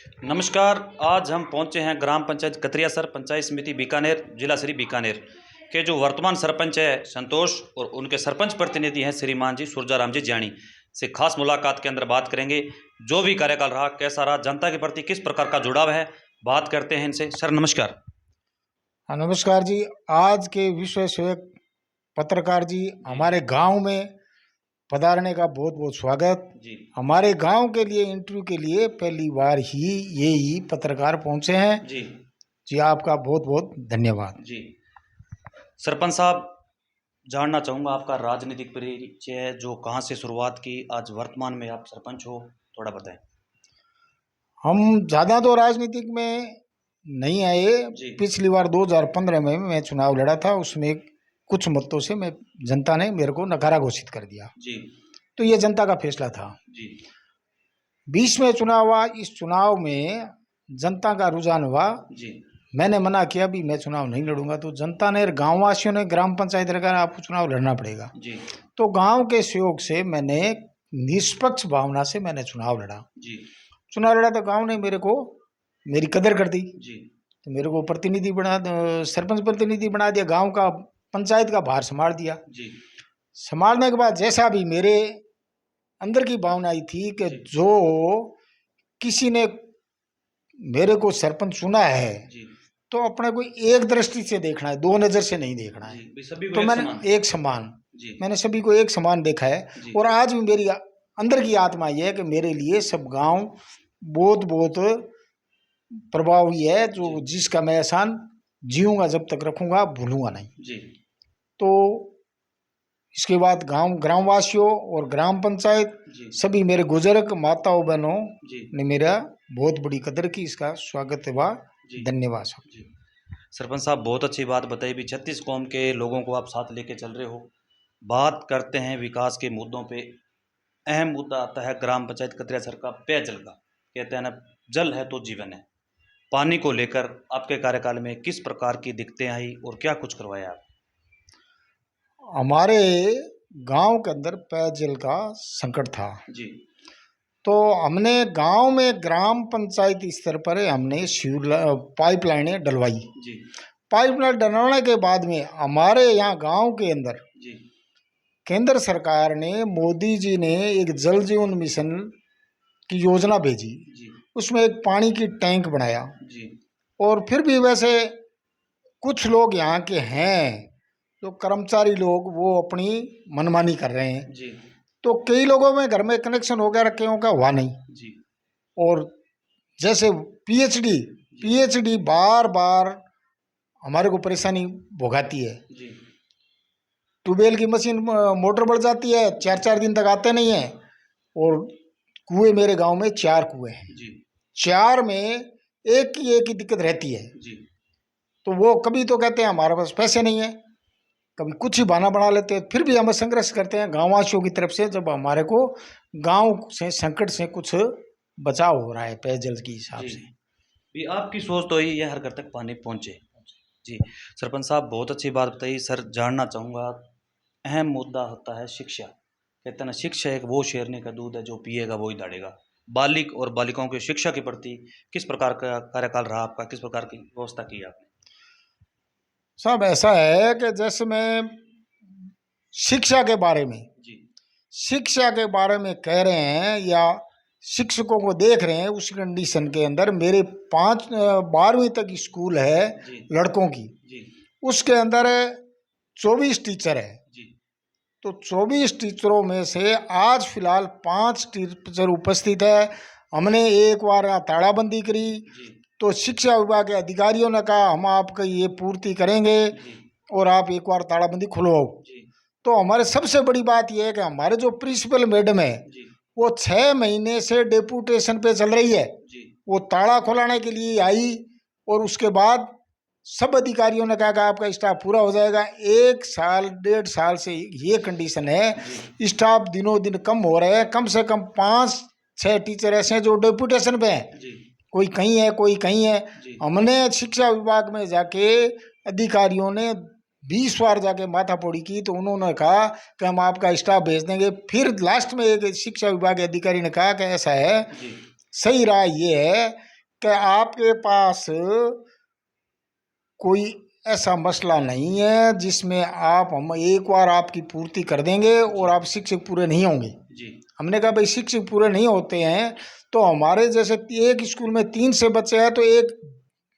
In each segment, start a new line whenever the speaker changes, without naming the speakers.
नमस्कार। आज हम पहुंचे हैं ग्राम पंचायत कतरियासर पंचायत समिति बीकानेर, जिला श्री बीकानेर के जो वर्तमान सरपंच है संतोष और उनके सरपंच प्रतिनिधि हैं श्रीमान जी सुरजाराम जी जानी से खास मुलाकात के अंदर बात करेंगे। जो भी कार्यकाल रहा, कैसा रहा, जनता के प्रति किस प्रकार का जुड़ाव है, बात करते हैं इनसे। सर नमस्कार।
हाँ नमस्कार जी। आज के विश्व सेवक पत्रकार जी हमारे गांव में पधारने का बहुत बहुत स्वागत
जी।
हमारे गांव के लिए इंटरव्यू के लिए पहली बार ही ये ही पत्रकार पहुंचे हैं
जी
जी, आपका बहुत बहुत धन्यवाद
जी। सरपंच साहब, जानना चाहूँगा आपका राजनीतिक परिचय, जो कहाँ से शुरुआत की, आज वर्तमान में आप सरपंच हो, थोड़ा बताएं।
हम ज़्यादा तो राजनीतिक में नहीं आए।
जी।
पिछली बार 2015 में मैं चुनाव लड़ा था, उसमें कुछ मतों से मैं जनता ने मेरे को नकारा घोषित कर दिया।
जी
तो ये जनता का फैसला था।
जी
20 में चुनाव हुआ। इस चुनाव में जनता का रुझान हुआ।
जी
मैंने मना किया भी मैं चुनाव नहीं लड़ूंगा, तो जनता ने, गांव वासियों ने, ग्राम पंचायत ने कहा आपको चुनाव लड़ना पड़ेगा।
जी
तो गांव के सहयोग से मैंने निष्पक्ष भावना से मैंने चुनाव लड़ा।
जी
चुनाव लड़ा तो गांव ने मेरे को मेरी कदर कर दी।
जी
तो मेरे को प्रतिनिधि बना, सरपंच प्रतिनिधि बना दिया, गांव का पंचायत का भार संभाल दिया।
जी
संभालने के बाद जैसा भी मेरे अंदर की भावना आई थी कि जो किसी ने मेरे को सरपंच चुना है
जी
तो अपने को एक दृष्टि से देखना है, दो नज़र से नहीं देखना है।
जी, सभी को
तो
एक
मैंने
समान।
एक समान,
जी
मैंने सभी को एक समान देखा है।
जी
और आज भी मेरी अंदर की आत्मा ये है कि मेरे लिए सब गांव बहुत बहुत प्रभावी है, जो जिसका मैं एहसान जीऊंगा जब तक रखूंगा, भूलूंगा नहीं।
जी
तो इसके बाद गांव ग्रामवासियों और ग्राम पंचायत
जी
सभी मेरे बुजुर्ग माताओं बहनों
जी
ने मेरा बहुत बड़ी कदर की, इसका स्वागत है।
जी
धन्यवाद सब।
जी। सरपंच साहब, बहुत अच्छी बात बताई भी। 36 कौम के लोगों को आप साथ लेके चल रहे हो। बात करते हैं विकास के मुद्दों पे। अहम मुद्दा आता है ग्राम पंचायत कतरियासर का पेयजल का। कहते हैं ना, जल है तो जीवन है। पानी को लेकर आपके कार्यकाल में किस प्रकार की दिक्कतें आई और क्या कुछ करवाया आप?
हमारे गांव के अंदर पेयजल का संकट था।
जी
तो हमने गांव में ग्राम पंचायत स्तर पर हमने पाइपलाइनें डलवाई।
जी
पाइपलाइन डलवाने के बाद में हमारे यहाँ गांव के अंदर
जी
केंद्र सरकार ने, मोदी जी ने एक जल जीवन मिशन की योजना भेजी।
जी
उसमें एक पानी की टैंक बनाया।
जी
और फिर भी वैसे कुछ लोग यहाँ के हैं जो कर्मचारी लोग, वो अपनी मनमानी कर रहे हैं।
जी
तो कई लोगों में घर में कनेक्शन हो गया, कईयों का हुआ नहीं।
जी
और जैसे पीएचडी बार बार हमारे को परेशानी भोगाती है।
जी
ट्यूबवेल की मशीन मोटर बढ़ जाती है, 4 4 दिन तक आते नहीं है। और कुएं, मेरे गांव में 4 कुएं हैं।
जी
4 में एक ही दिक्कत रहती है।
जी
तो वो कभी तो कहते हैं हमारे पास पैसे नहीं है, कभी कुछ ही बहाना बना लेते हैं। फिर भी हम संघर्ष करते हैं गांववासियों की तरफ से, जब हमारे को गांव से संकट से कुछ बचाव हो रहा है पेयजल के हिसाब
जी
से।
भी आपकी सोच तो ही है हर घर तक पानी पहुंचे। जी सरपंच साहब, बहुत अच्छी बात बताई। सर, जानना चाहूँगा, अहम मुद्दा होता है शिक्षा। कहते हैं ना, शिक्षा एक वो शेरनी का दूध है, जो पिएगा वो ही दौड़ेगा। बालिक और बालिकाओं की शिक्षा के प्रति किस प्रकार का कार्यकाल रहा आपका, किस प्रकार की व्यवस्था की आपने?
सब ऐसा है कि जैसे मैं शिक्षा के बारे में
जी
शिक्षा के बारे में कह रहे हैं या शिक्षकों को देख रहे हैं, उस कंडीशन के अंदर मेरे 12वीं तक स्कूल है
जी
लड़कों की।
जी
उसके अंदर 24 टीचर है।
जी
तो 24 टीचरों में से आज फिलहाल 5 टीचर उपस्थित है। हमने एक बार तालाबंदी करी
जी
तो शिक्षा विभाग के अधिकारियों ने कहा हम आपका ये पूर्ति करेंगे
जी
और आप एक बार तालाबंदी खुलवाओ।
जी
तो हमारे सबसे बड़ी बात यह है कि हमारे जो प्रिंसिपल मैडम है
जी
वो 6 महीने से डेपुटेशन पे चल रही है।
जी
वो ताला खोलाने के लिए आई और उसके बाद सब अधिकारियों ने कहा कि आपका स्टाफ पूरा हो जाएगा। 1 साल 1.5 साल से ये कंडीशन है, स्टाफ दिनों दिन कम हो रहे हैं। कम से कम 5 6 टीचर ऐसे हैं जो डेपुटेशन पे हैं,
जी
कोई कहीं है कोई कहीं है।
जी
हमने शिक्षा विभाग में जाके अधिकारियों ने 20 बार जाके माथापौड़ी की, तो उन्होंने कहा कि हम आपका स्टाफ भेज देंगे। फिर लास्ट में एक शिक्षा विभाग के अधिकारी ने कहा कि ऐसा है,
जी
सही राय ये है कि आपके पास कोई ऐसा मसला नहीं है जिसमें हम एक बार आपकी पूर्ति कर देंगे और आप शिक्षक पूरे नहीं होंगे।
जी
हमने कहा भाई शिक्षक पूरे नहीं होते हैं तो हमारे जैसे एक स्कूल में 3 से बच्चे हैं तो एक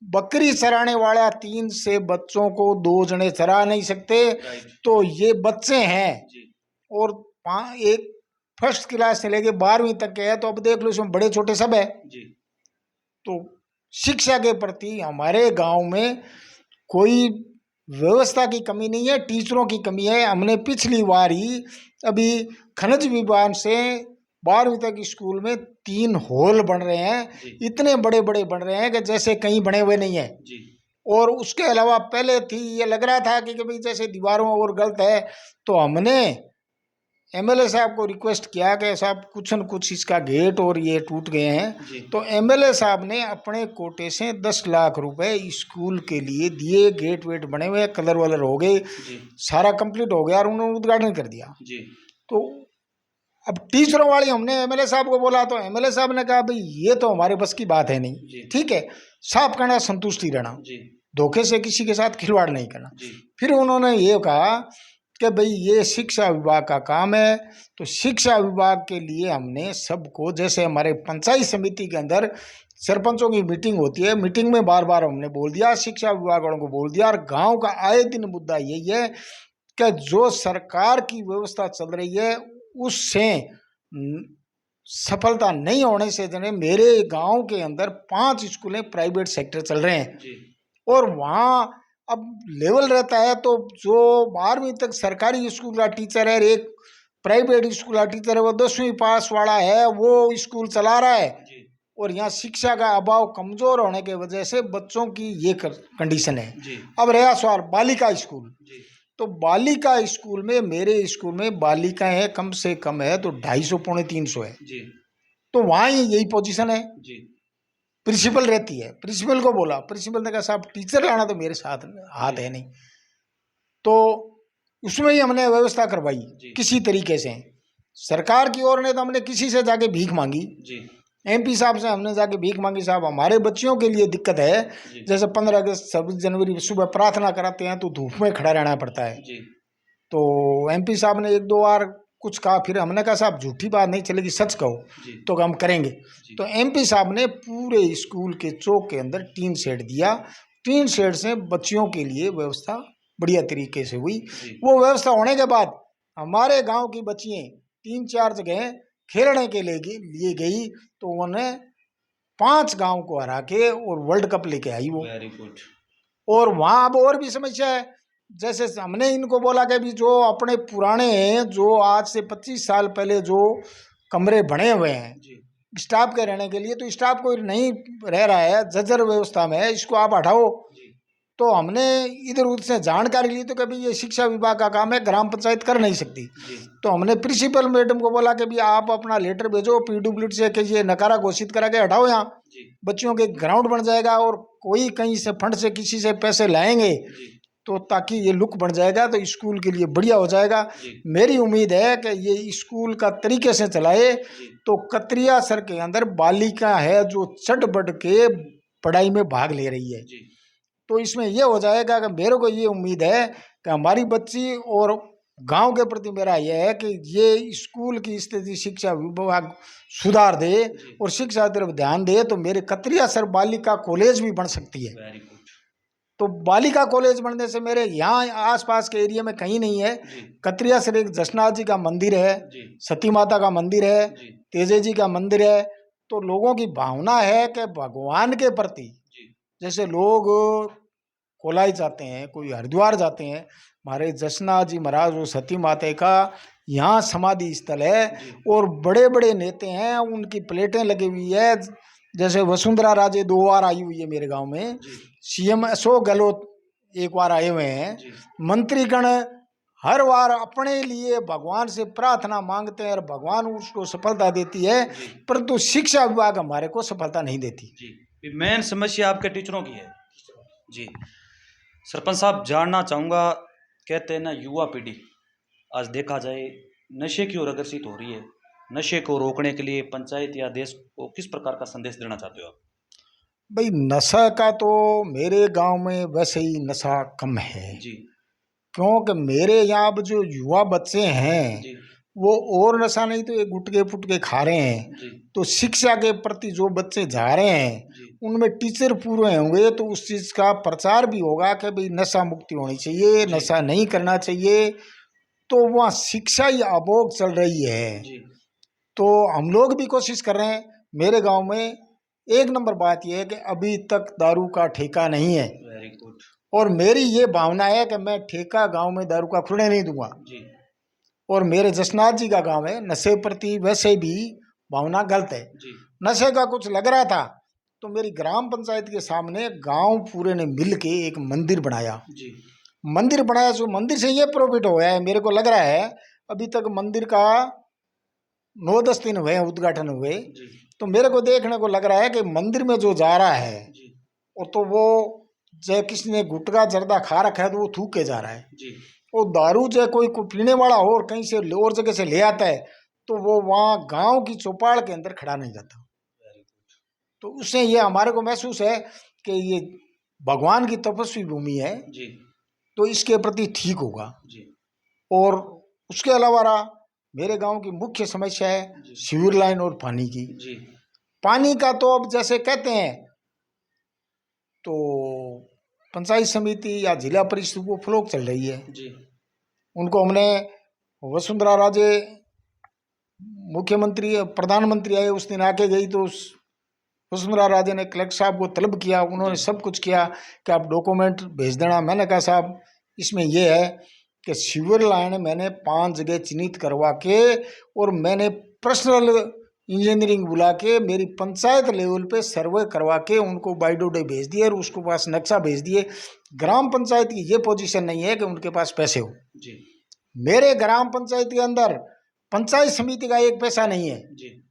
बकरी चराने वाला 3 से बच्चों को 2 जने चरा नहीं सकते।
राइट
तो ये बच्चे हैं
जी
और एक फर्स्ट क्लास से लेके 12वीं तक के है तो अब देख लो इसमें बड़े छोटे सब है।
जी
तो शिक्षा के प्रति हमारे गांव में कोई व्यवस्था की कमी नहीं है, टीचरों की कमी है। हमने पिछली बार ही अभी खनिज विभाग से 12वीं तक स्कूल में 3 हॉल बन रहे हैं,
जी
इतने बड़े बड़े बन रहे हैं कि जैसे कहीं बने हुए नहीं है।
जी
और उसके अलावा पहले थी ये लग रहा था कि भाई जैसे दीवारों और गलत है तो हमने एमएलए साहब को रिक्वेस्ट किया कि साहब कुछ न कुछ इसका गेट और ये टूट गए हैं।
जी
तो एमएलए साहब ने अपने कोटे से 10 लाख रुपए स्कूल के लिए दिए, गेट वेट बने हुए, कलर वलर हो गए,
जी
सारा कंप्लीट हो गया और उन्होंने उद्घाटन कर दिया।
जी
तो अब टीचरों वाली हमने एमएलए साहब को बोला तो एमएलए साहब ने कहा भाई ये तो हमारे बस की बात है नहीं।
जी
ठीक है, साफ कहना, संतुष्टि रहना,
जी
धोखे से किसी के साथ खिलवाड़ नहीं करना।
जी
फिर उन्होंने ये कहा कि भाई ये शिक्षा विभाग का काम है। तो शिक्षा विभाग के लिए हमने सबको, जैसे हमारे पंचायत समिति के अंदर सरपंचों की मीटिंग होती है, मीटिंग में बार बार हमने बोल दिया, शिक्षा विभाग वालों को बोल दिया, और गांव का आए दिन मुद्दा यही है कि जो सरकार की व्यवस्था चल रही है उससे सफलता नहीं होने से जने मेरे गांव के अंदर 5 स्कूलें प्राइवेट सेक्टर चल रहे हैं
जी
और वहाँ अब लेवल रहता है तो जो 12वीं तक सरकारी स्कूल का टीचर है, एक प्राइवेट स्कूल का टीचर है, वो 10वीं पास वाला है, वो स्कूल चला रहा है।
जी
और यहाँ शिक्षा का अभाव कमजोर होने की वजह से बच्चों की ये कंडीशन है।
जी
अब रहा सवाल बालिका स्कूल,
जी
तो बालिका स्कूल में, मेरे स्कूल में बालिकाएं है कम से कम है तो 250 पौने 300 है।
जी
तो वहाँ ही यही पोजीशन है,
जी
प्रिंसिपल रहती है। प्रिंसिपल को बोला, प्रिंसिपल ने कहा साहब टीचर लाना तो मेरे साथ हाथ है नहीं। तो उसमें ही हमने व्यवस्था करवाई
जी
किसी तरीके से। सरकार की ओर ने तो हमने किसी से जाके भीख मांगी,
जी
एमपी साहब से हमने जाके भीख मांगी, साहब हमारे बच्चियों के लिए दिक्कत है,
जी
जैसे 15 अगस्त 26 जनवरी सुबह प्रार्थना कराते हैं तो धूप में खड़ा रहना पड़ता है।
जी
तो एमपी साहब ने 1-2 बार कुछ कहा, फिर हमने कहा साहब झूठी बात नहीं चलेगी, सच कहो
जी
तो हम करेंगे।
जी
तो एमपी साहब ने पूरे स्कूल के चौक के अंदर टीन शेड दिया, टीन शेड से बच्चियों के लिए व्यवस्था बढ़िया तरीके से हुई।
जी
वो व्यवस्था होने के बाद हमारे गांव की बच्चियां 3-4 जगह खेलने के लिए गई तो उन्हें 5 गांव को हरा के और वर्ल्ड कप लेके आई वो।
वेरी गुड
और वहाँ अब और भी समस्या है, जैसे हमने इनको बोला कि भी जो अपने पुराने हैं, जो आज से 25 साल पहले जो कमरे बने हुए हैं
जी
स्टाफ के रहने के लिए, तो स्टाफ कोई नहीं रह रहा है, जर्जर व्यवस्था में है, इसको आप हटाओ।
जी
तो हमने इधर उधर से जानकारी ली तो कभी ये शिक्षा विभाग का काम है, ग्राम पंचायत कर नहीं सकती।
जी
तो हमने प्रिंसिपल मैडम को बोला कि भी आप अपना लेटर भेजो पीडब्ल्यूडी से कि ये नकारा घोषित करा के हटाओ, यहाँ
जी
बच्चियों के ग्राउंड बन जाएगा और कोई कहीं से फंड से किसी से पैसे लाएंगे
जी
तो ताकि ये लुक बन जाएगा तो स्कूल के लिए बढ़िया हो जाएगा।
जी
मेरी उम्मीद है कि ये स्कूल का तरीके से चलाए।
जी
तो कतरिया सर के अंदर बालिका है जो चढ़ बढ़ के पढ़ाई में भाग ले रही है,
जी
तो इसमें ये हो जाएगा कि मेरे को ये उम्मीद है कि हमारी बच्ची और गांव के प्रति मेरा यह है कि ये स्कूल की स्थिति शिक्षा विभाग सुधार दे
जी
और शिक्षा तरफ ध्यान दे तो मेरे कतरिया सर बालिका कॉलेज भी बन सकती है।
वेरी गुड
तो बालिका कॉलेज बनने से मेरे यहाँ आसपास के एरिया में कहीं नहीं है।
जी
कतरिया सर एक जसनाथ जी का मंदिर है,
जी
सती माता का मंदिर है,
जी
तेजे जी का मंदिर है। तो लोगों की भावना है कि भगवान के प्रति,
जी
जैसे लोग कोलाई जाते हैं, कोई हरिद्वार जाते हैं, हमारे जसनाथ जी महाराज वो सती माता का यहाँ समाधि स्थल है
जी
और बड़े बड़े नेता हैं उनकी प्लेटें लगी हुई है। जैसे वसुंधरा राजे 2 बार आई हुई है मेरे गांव में,
जी
सीएम अशोक गहलोत 1 बार आए हुए हैं,
जी
मंत्रीगण हर बार अपने लिए भगवान से प्रार्थना मांगते हैं और भगवान उसको सफलता देती है,
जी
परंतु शिक्षा विभाग हमारे को सफलता नहीं देती।
जी मेन समस्या आपके टीचरों की है। जी सरपंच साहब जानना चाहूँगा, कहते हैं ना युवा पीढ़ी आज देखा जाए नशे की ओर अग्रसित हो रही है, नशे को रोकने के लिए पंचायत या देश को किस प्रकार का संदेश देना चाहते हो आप?
भाई नशा का तो मेरे गांव में वैसे ही नशा कम है,
जी
क्योंकि मेरे यहाँ अब जो युवा बच्चे हैं
जी
वो और नशा नहीं तो ये गुटके फुटके खा रहे हैं।
जी
तो शिक्षा के प्रति जो बच्चे जा रहे हैं
जी
उनमें टीचर पूरे होंगे तो उस चीज़ का प्रचार भी होगा कि भाई नशा मुक्ति होनी चाहिए,
जी
नशा नहीं करना चाहिए। तो वहाँ शिक्षा ही अभोग चल रही है।
जी
तो हम लोग भी कोशिश कर रहे हैं। मेरे गांव में एक नंबर बात यह है कि अभी तक दारू का ठेका नहीं है,
वेरी गुड।
और मेरी ये भावना है कि मैं ठेका गांव में दारू का खुलने नहीं दूंगा।
जी
और मेरे जसनाथ जी का गांव है, नशे प्रति वैसे भी भावना गलत है।
जी
नशे का कुछ लग रहा था तो मेरी ग्राम पंचायत के सामने गांव पूरे ने मिल के एक मंदिर बनाया।
जी
मंदिर बनाया, जो मंदिर से ये प्रॉफिट हो गया है मेरे को लग रहा है। अभी तक मंदिर का 9-10 दिन हुए हैं उद्घाटन हुए,
जी
तो मेरे को देखने को लग रहा है कि मंदिर में जो जा रहा है
जी
और तो वो चाहे किसी ने गुटखा जर्दा खा रखा है तो वो थूक के जा रहा है।
जी
वो दारू चाहे कोई पीने वाला हो और कहीं से और जगह से ले आता है तो वो वहाँ गांव की चौपाल के अंदर खड़ा नहीं जाता।
Very good.
तो उससे ये हमारे को महसूस है कि ये भगवान की तपस्वी भूमि है,
जी
तो इसके प्रति ठीक होगा।
जी
और उसके अलावा रहा मेरे गांव की मुख्य समस्या है
जी
सीवर लाइन और पानी की।
जी
पानी का तो अब जैसे कहते हैं तो पंचायत समिति या जिला परिषद को फ्लोक चल रही है।
जी
उनको हमने वसुंधरा राजे मुख्यमंत्री प्रधानमंत्री आए उस दिन आके गई तो वसुंधरा राजे ने कलेक्टर साहब को तलब किया, उन्होंने
जी
सब कुछ किया कि आप डॉक्यूमेंट भेज देना। मैंने कहा साहब इसमें यह है कि सीवर लाइन मैंने 5 जगह चिन्हित करवा के और मैंने पर्सनल इंजीनियरिंग बुला के मेरी पंचायत लेवल पे सर्वे करवा के उनको बायोडोटे भेज दिए और उसके पास नक्शा भेज दिए। ग्राम पंचायत की ये पोजीशन नहीं है कि उनके पास पैसे हो।
जी
मेरे ग्राम पंचायत के अंदर पंचायत समिति का एक पैसा नहीं है,
जी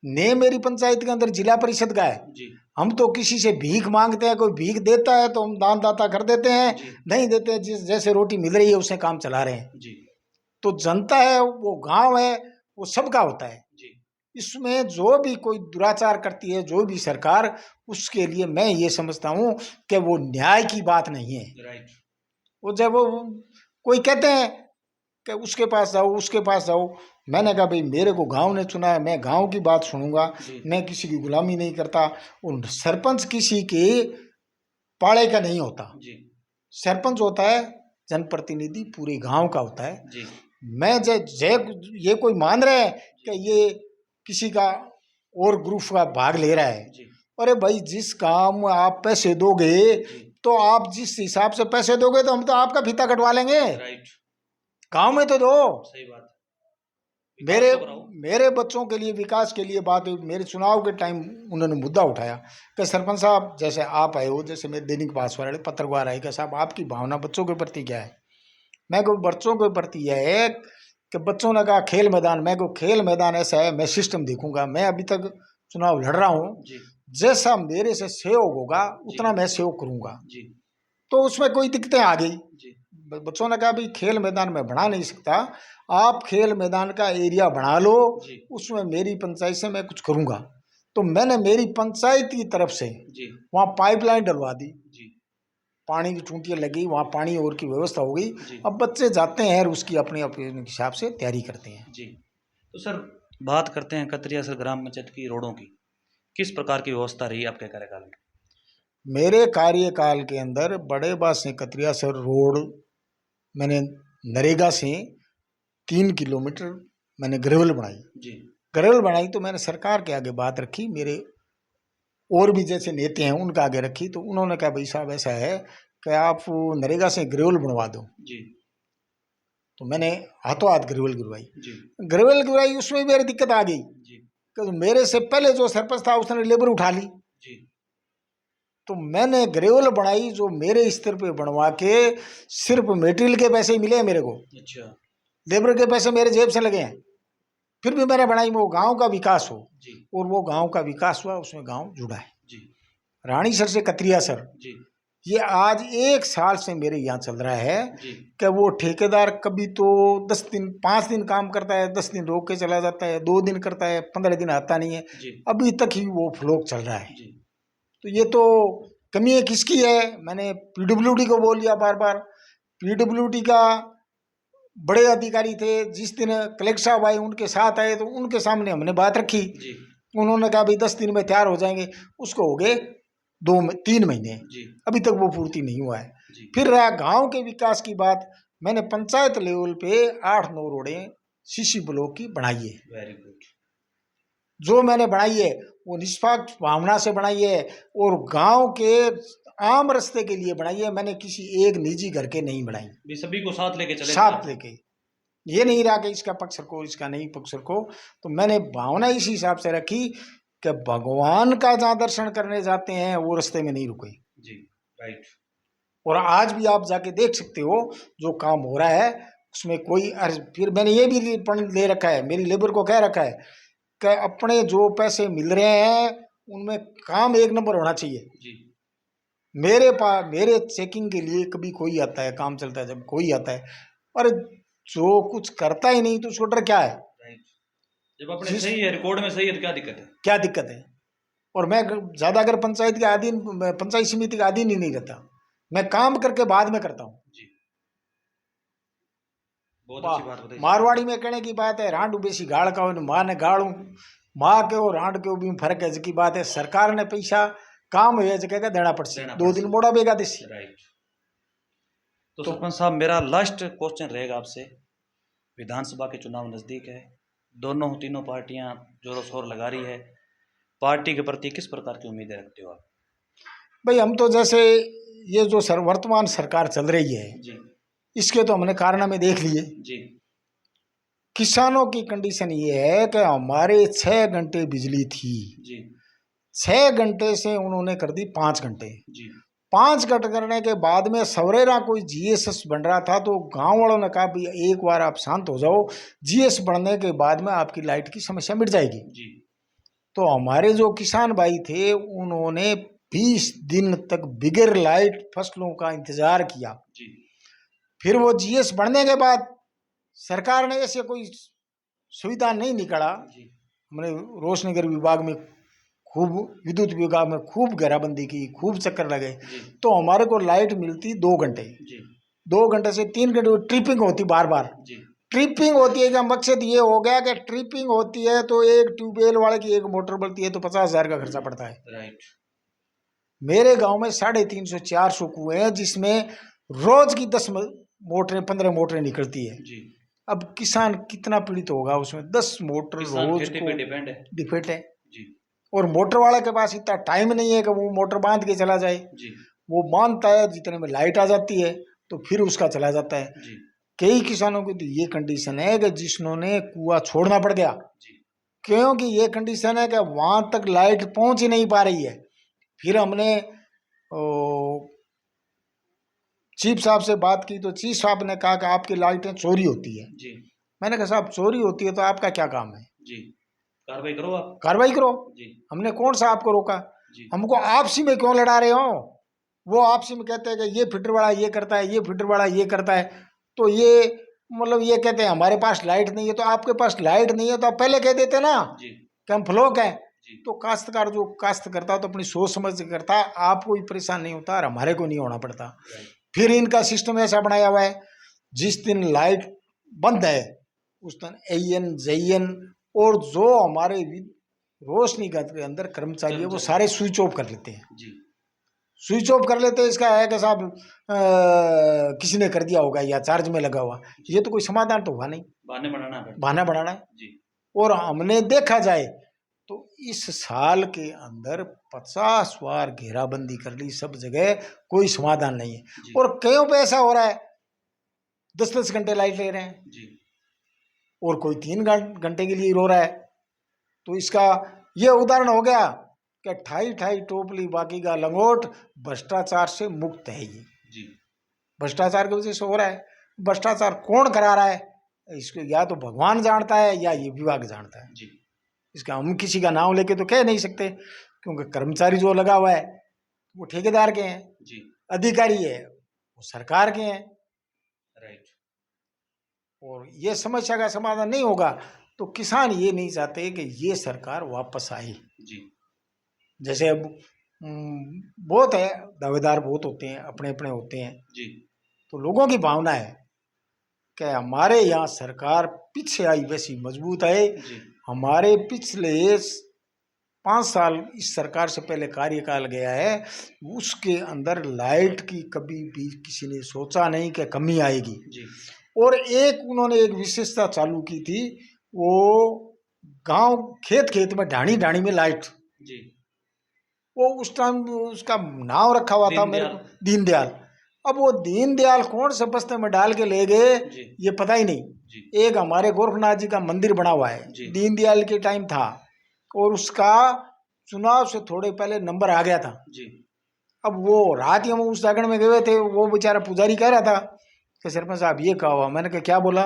ने मेरी पंचायत के अंदर जिला परिषद का है।
जी
हम तो किसी से भीख मांगते हैं, कोई भीख देता है तो हम दान दाता कर देते हैं,
जी
नहीं देते हैं जिस जैसे रोटी मिल रही है उससे काम चला रहे हैं।
जी
तो जनता है, वो गांव है, वो सबका होता है।
जी
इसमें जो भी कोई दुराचार करती है जो भी सरकार, उसके लिए मैं ये समझता हूँ कि वो न्याय की बात नहीं है।
राइट।
वो जब वो कोई कहते हैं कि उसके पास जाओ उसके पास जाओ, मैंने कहा भाई मेरे को गांव ने चुना है, मैं गांव की बात सुनूंगा,
जी
मैं किसी की गुलामी नहीं करता। और सरपंच किसी के पाड़े का नहीं होता,
जी
सरपंच होता है जनप्रतिनिधि पूरे गांव का होता है।
जी
मैं ये कोई मान रहे हैं कि ये किसी का और ग्रुप का भाग ले रहा है।
जी
अरे भाई जिस काम में आप पैसे दोगे
जी
तो आप जिस हिसाब से पैसे दोगे तो हम तो आपका फीता कटवा लेंगे।
राइट।
गांव में तो दो।
सही बात है।
मेरे
विकास तो कराओ।
मेरे बच्चों के लिए विकास के लिए बात हुई। मेरे चुनाव के टाइम उन्होंने मुद्दा उठाया कि सरपंच साहब जैसे आप आए हो, जैसे मेरे दैनिक भास्कर वाले पत्रकार आए कि साहब आपकी भावना बच्चों के प्रति क्या है। मैं को बच्चों के प्रति यह है कि बच्चों ने कहा खेल मैदान, मैं को खेल मैदान ऐसा है मैं सिस्टम देखूंगा। मैं अभी तक चुनाव लड़ रहा हूँ,
जी
जैसा मेरे से सहयोग होगा
जी
उतना मैं सहयोग करूंगा।
जी
तो उसमें कोई दिक्कतें आ गई।
जी
बच्चों ने कहा भाई खेल मैदान में बना नहीं सकता, आप खेल मैदान का एरिया बना लो,
जी
उसमें मेरी पंचायत से मैं कुछ करूंगा। तो मैंने मेरी पंचायत की तरफ से
जी
वहाँ पाइपलाइन डलवा दी,
जी
पानी की टूटियाँ लगी, वहाँ पानी और की व्यवस्था हो गई।
जी
अब बच्चे जाते हैं और उसकी अपने अपने हिसाब से तैयारी करते हैं।
जी। तो सर बात करते हैं कतरिया सर ग्राम पंचायत की रोडों की, किस प्रकार की व्यवस्था रही आपके कार्यकाल में?
मेरे कार्यकाल के अंदर बड़े बास से कतरिया सर रोड मैंने नरेगा से 3 किलोमीटर मैंने ग्रेवल बनाई।
जी
ग्रेवल बनाई तो मैंने सरकार के आगे बात रखी, मेरे और भी जैसे नेता हैं उनका आगे रखी। तो उन्होंने कहा भाई साहब ऐसा है कि आप नरेगा से ग्रेवल बनवा दो।
जी
तो मैंने हाथों हाथ ग्रेवल गिरवाई।
जी
ग्रेवल गिरवाई, उसमें मेरी दिक्कत आ गई
जी
कि मेरे से पहले जो सरपंच था उसने लेबर उठा ली।
जी
तो मैंने ग्रेवल बनाई जो मेरे स्तर पे बनवा के सिर्फ मेटेरियल के पैसे ही मिले हैं मेरे को,
अच्छा
लेबर के पैसे मेरे जेब से लगे हैं। फिर भी मैंने बनाई, वो गांव का विकास हो,
जी
और वो गांव का विकास हुआ, उसमें गांव जुड़ा है।
जी
रानी सर से कतरिया सर,
जी
ये आज 1 साल से मेरे यहाँ चल रहा है
जी
कि वो ठेकेदार कभी तो 10 दिन 5 दिन काम करता है, 10 दिन रोक के चला जाता है, 2 दिन करता है, 15 दिन आता नहीं है।
जी
अभी तक ही वो फ्लोक चल रहा है।
जी
तो तो ये तो कमी है किसकी है? मैंने पीडब्ल्यूडी को बोल दिया बार बार। पीडब्ल्यूडी का बड़े अधिकारी थे, जिस दिन कलेक्टर साहब आए उनके साथ आए तो उनके सामने हमने बात रखी।
जी
उन्होंने कहा भाई 10 दिन में तैयार हो जाएंगे, उसको हो गए 3 महीने,
जी
अभी तक वो पूर्ति नहीं हुआ है।
जी
फिर रहा गांव के विकास की बात, मैंने पंचायत लेवल पे 8-9 रोडें सीसी ब्लॉक की बनाई है।
Very good.
जो मैंने बनाई है वो निष्पक्ष भावना से बनाई है और गांव के आम रास्ते के लिए बनाई है। मैंने किसी एक निजी घर के नहीं बनाई,
भी सभी को साथ लेके चले
साथ लेके। ये नहीं रहा कि इसका पक्ष रखो इसका नहीं पक्ष रखो। तो मैंने भावना इस हिसाब से रखी कि भगवान का जहाँ दर्शन करने जाते हैं वो रास्ते में नहीं रुके।
जी राइट।
और आज भी आप जाके देख सकते हो जो काम हो रहा है उसमें कोई फिर मैंने ये भी पॉइंट ले रखा है, मेरी लेबर को कह रखा है कि अपने जो पैसे मिल रहे हैं उनमें काम एक नंबर होना चाहिए।
जी
मेरे चेकिंग के लिए कभी कोई आता है, काम चलता है जब कोई आता है, और जो कुछ करता ही नहीं तो उसको डर क्या है?
राइट। जब अपने सही है, रिकॉर्ड में सही है तो क्या दिक्कत है?
क्या दिक्कत है? और मैं ज्यादा अगर पंचायत के अधीन, पंचायत समिति का अधीन ही नहीं रहता, मैं काम करके बाद में करता हूँ।
जी बहुत अच्छी बात बताई।
मारवाड़ी में कहने की बात है, रांडू बेसी गाड़ का माँ ने गाड़ू, माँ के और रांड के भी फर्क है की बात है। सरकार ने पैसा काम है जगह देना पड़ता है, 2 दिन मोड़ा बेगा देसी।
राइट। तो सरपंच साहब मेरा लास्ट क्वेश्चन रहेगा आपसे। विधानसभा के चुनाव नजदीक है, दोनों तीनों पार्टियां जोरों शोर लगा रही है, पार्टी के प्रति किस प्रकार की उम्मीदें रखते हो आप?
भाई हम तो जैसे ये जो वर्तमान सरकार चल रही है
जी
इसके तो हमने कारनामे देख लिए।
जी
किसानों की कंडीशन ये है कि हमारे 6 घंटे बिजली थी,
जी
6 घंटे से उन्होंने कर दी 5 घंटे।
जी
5 घंटे करने के बाद में सवरेरा कोई जीएस बन रहा था तो गांव वालों ने कहा भाई एक बार आप शांत हो जाओ, जीएस बनने के बाद में आपकी लाइट की समस्या मिट जाएगी।
जी
तो हमारे जो किसान भाई थे उन्होंने 20 दिन तक बिगर लाइट फसलों का इंतजार किया।
जी
फिर वो जीएस बनने के बाद सरकार ने ऐसे कोई सुविधा नहीं निकाला।
जी
हमने रोशनीगर विभाग में खूब, विद्युत विभाग में खूब घेराबंदी की, खूब चक्कर लगे,
जी
तो हमारे को लाइट मिलती 2 घंटे,
जी
2 घंटे से 3 घंटे ट्रिपिंग होती बार बार।
जी
ट्रिपिंग होती है, का मकसद ये हो गया कि ट्रिपिंग होती है तो एक ट्यूबवेल वाले की एक मोटर बनती है तो 50,000 का खर्चा पड़ता है।
राइट।
मेरे गांव में 350-400 कुएं हैं जिसमें रोज की 10 मोटरें 15 मोटरें निकलती है।
जी
अब किसान कितना पीड़ित होगा उसमें, 10 मोटर
किसान
रोज
खेती
को
पे डिपेंड है।
डिपेंड है।
जी
और मोटर वाले के पास इतना टाइम नहीं है कि वो मोटर बांध के चला जाए।
जी
वो बांधता है, जितने में लाइट आ जाती है तो फिर उसका चला जाता है।
जी
कई किसानों की तो ये कंडीशन है कि जिन्होंने कुआं छोड़ना पड़ गया,
जी
क्योंकि ये कंडीशन है कि वहां तक लाइट पहुंच ही नहीं पा रही है। फिर हमने चीफ साहब से बात की तो चीफ साहब ने कहा कि आपकी लाइटें चोरी होती है।
जी
मैंने कहा साहब चोरी होती है तो आपका क्या काम है?
जी कार्रवाई करो आप।
कार्रवाई करो।
जी
हमने कौन सा आपको रोका?
जी
हमको आपसी में क्यों लड़ा रहे हो? वो आपसी में कहते हैं कि ये फिटर वाला ये करता है, ये फिटर वाला ये करता है, तो ये मतलब ये कहते हैं हमारे पास लाइट नहीं है। तो आपके पास लाइट नहीं है तो आप पहले कह देते ना
जी
कि हम फ्लोक हैं।
जी
तो काश्तकार जो काश्त करता है तो अपनी सोच समझ के करता है, आपको भी परेशान नहीं होता और हमारे को नहीं होना पड़ता।
राइट।
फिर इनका सिस्टम ऐसा बनाया हुआ है, जिस दिन लाइट बंद है उस दिन एन जेन और जो हमारे रोशनी के अंदर कर्मचारी है वो सारे स्विच ऑफ कर लेते हैं।
जी
स्विच ऑफ कर लेते हैं। इसका है कि साहब किसी ने कर दिया होगा या चार्ज में लगा हुआ, ये तो कोई समाधान तो हुआ नहीं,
बहाने बनाना पड़ता
बहाना बनाना है।
जी
और हमने देखा जाए तो इस साल के अंदर 50 बार घेराबंदी कर ली सब जगह, कोई समाधान नहीं है।
जी
और कईयों पे ऐसा हो रहा है 10-10 घंटे लाइट ले रहे हैं
जी
और कोई 3 घंटे के लिए रो रहा है। तो इसका ये उदाहरण हो गया कि ठाई ठाई टोपली बाकी का लंगोट, भ्रष्टाचार से मुक्त है। ये
जी
भ्रष्टाचार की वजह से हो रहा है। भ्रष्टाचार कौन करा रहा है इसको या तो भगवान जानता है या ये विभाग जानता है।
जी
इसका हम किसी का नाम लेके तो कह नहीं सकते, क्योंकि कर्मचारी जो लगा हुआ है वो ठेकेदार के हैं,
जी
अधिकारी है वो सरकार के हैं।
राइट।
और ये समस्या का समाधान नहीं होगा तो किसान ये नहीं चाहते कि ये सरकार वापस आए।
जी
जैसे अब बहुत है, दावेदार बहुत होते हैं, अपने अपने होते हैं।
जी
तो लोगों की भावना है कि हमारे यहाँ सरकार पीछे आई वैसी मजबूत है।
जी
हमारे पिछले 5 साल इस सरकार से पहले कार्यकाल गया है, उसके अंदर लाइट की कभी भी किसी ने सोचा नहीं कि कमी आएगी।
जी
और उन्होंने एक विशेषता चालू की थी, वो गांव खेत खेत में ढाणी ढाणी में लाइट।
जी
वो उस टाइम उसका नाम रखा हुआ था मेरे को, दीनदयाल। अब वो दीनदयाल कौन से बस्ते में डाल के ले गए ये पता ही नहीं।
जी
एक हमारे गोरखनाथ जी का मंदिर बना हुआ है, दीनदयाल के टाइम था, और उसका चुनाव से थोड़े पहले नंबर आ गया था।
जी
अब वो रात ही हम उस जागरण में गए थे, वो बेचारा पुजारी कह रहा था कि सरपंच साहब ये कहा हुआ। मैंने कहा क्या बोला?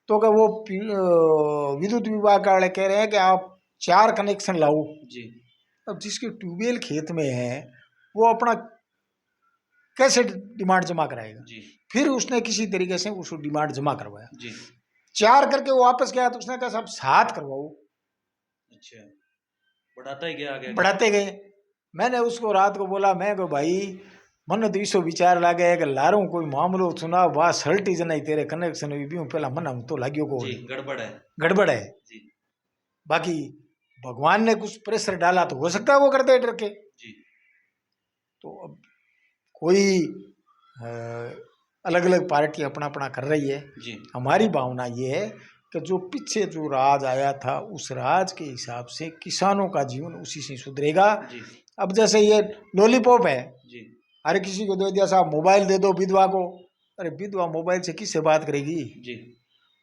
तो क्या वो विद्युत विभाग वाले कह रहे हैं कि आप 4 कनेक्शन लाओ।
जी
अब जिसके ट्यूबवेल खेत में है वो अपना कैसे डिमांड जमा कराएगा?
जी
फिर उसने किसी तरीके से उसको डिमांड जमा करवाया,
जी
4 करके वो वापस गया तो उसने कहा साहब 7 करवाओ।
अच्छा, बढ़ाता ही गया आगे।
बढ़ाते गए। मैंने उसको रात को बोला, मैं को भाई मन तो इसो विचार लागे कि लारूं कोई मामलो चुनाव बा सल्टी जनाई तेरे कनेक्शन भी भी पहला मन हम तो लाग्यो को
जी
गड़बड़ है।
जी
बाकी भगवान ने कुछ प्रेशर डाला तो हो सकता है वो करते डर के।
जी
तो अब कोई अलग अलग पार्टी अपना अपना कर रही है।
जी
हमारी भावना ये है कि जो पीछे जो राज आया था उस राज के हिसाब से किसानों का जीवन उसी से सुधरेगा।
जी
अब जैसे ये लॉलीपॉप है,
जी
हर किसी को दे दिया साहब मोबाइल दे दो विधवा को। अरे विधवा मोबाइल से किससे बात करेगी?
जी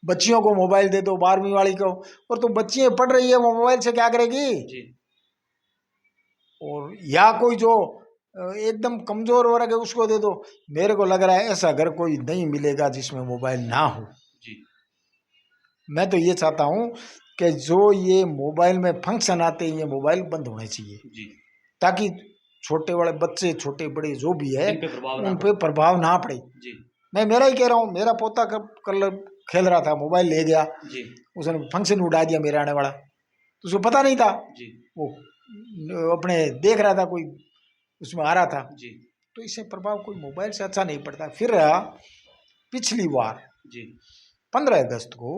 बच्चियों को मोबाइल दे दो, 12वीं वाली को, और तो बच्चियां पढ़ रही है वो मोबाइल से क्या करेगी?
जी
और या कोई जो एकदम कमजोर वर्ग है उसको दे दो। मेरे को लग रहा है ऐसा घर कोई नहीं मिलेगा जिसमें मोबाइल ना हो।
जी
मैं तो ये चाहता हूँ कि जो ये मोबाइल में फंक्शन आते हैं ये मोबाइल बंद होने चाहिए,
जी
ताकि छोटे बड़े बच्चे छोटे बड़े जो भी है
इन
उन पे प्रभाव ना पड़े।
जी
मैं मेरा ही कह रहा हूँ, मेरा पोता कल खेल रहा था, मोबाइल ले गया,
जी
उसने फंक्शन उड़ा दिया मेरे आने वाला, तो उसको पता नहीं था।
जी
वो अपने देख रहा था, कोई उसमें आ रहा था।
जी
तो इससे प्रभाव कोई मोबाइल से अच्छा नहीं पड़ता। फिर रहा पिछली बार
जी
15 अगस्त को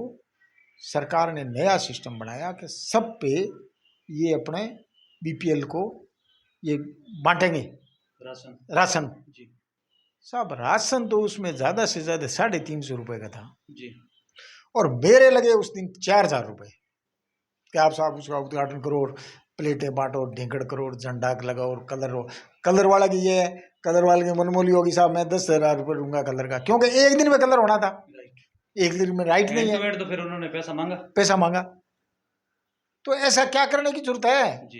सरकार ने नया सिस्टम बनाया कि सब पे ये अपने बीपीएल को ये बांटेंगे राशन।
जी
साहब राशन तो उसमें ज़्यादा से ज़्यादा 350 रुपये का था,
जी
और मेरे लगे उस दिन 4000 रुपये कि आप साहब उसका उद्घाटन करो और प्लेटें बांटो, ढेंकड़ करो और झंडा लगाओ और कलर वाला की ये है, कलर वाले की मनमोली होगी साहब मैं 10,000 रुपये दूंगा कलर का, क्योंकि एक दिन में कलर होना था, एक दिन में राइट नहीं है।
तो फिर उन्होंने
पैसा मांगा। तो ऐसा क्या करने की जरूरत है
जी?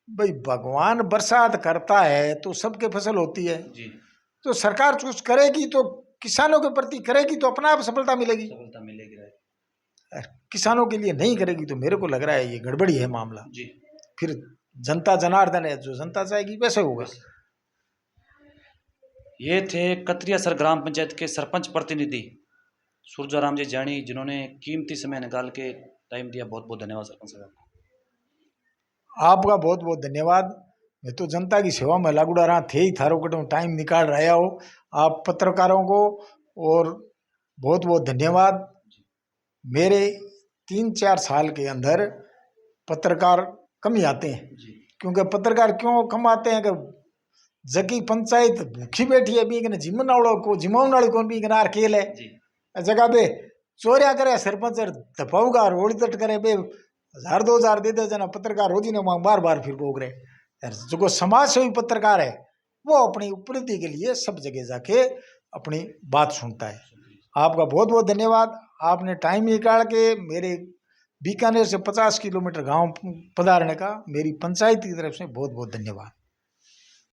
भाई भगवान बरसात करता है तो सबके फसल होती है
जी।
तो सरकार कुछ करेगी तो किसानों के प्रति करेगी तो अपना आप सफलता मिलेगी। किसानों के लिए नहीं करेगी तो मेरे को लग रहा है ये गड़बड़ी है मामला
जी।
फिर जनता जनार्दन है, जो जनता चाहेगी वैसे होगा।
ये थे कतरियासर ग्राम पंचायत के सरपंच प्रतिनिधि सुरजाराम जी जानी, जिन्होंने कीमती समय निकाल के टाइम दिया। बहुत बहुत धन्यवाद सरपंच साहब।
आपका बहुत बहुत धन्यवाद। मैं तो जनता की सेवा में लागूड़ा रहा थे ही थारो कटो टाइम निकाल रहा हो आप पत्रकारों को, और बहुत बहुत धन्यवाद। मेरे 3-4 साल के अंदर पत्रकार कम ही आते हैं, क्योंकि पत्रकार क्यों कम आते हैं कि जकी पंचायत भूखी बैठी है भी जिमावन वाले कौन भी नार खेल है जगह पे चोरिया करे सरपंच दफाऊगा रोड़ी तट करे बे 1000-2000 दे दे जना पत्रकार हो जी ने बार बार फिर बोग रहे यार। जो समाज सेवी पत्रकार है वो अपनी उपलब्धि के लिए सब जगह जाके अपनी बात सुनता है। आपका बहुत बहुत धन्यवाद। आपने टाइम निकाल के मेरे बीकानेर से 50 किलोमीटर गांव पधारने का मेरी पंचायत की तरफ से बहुत बहुत धन्यवाद।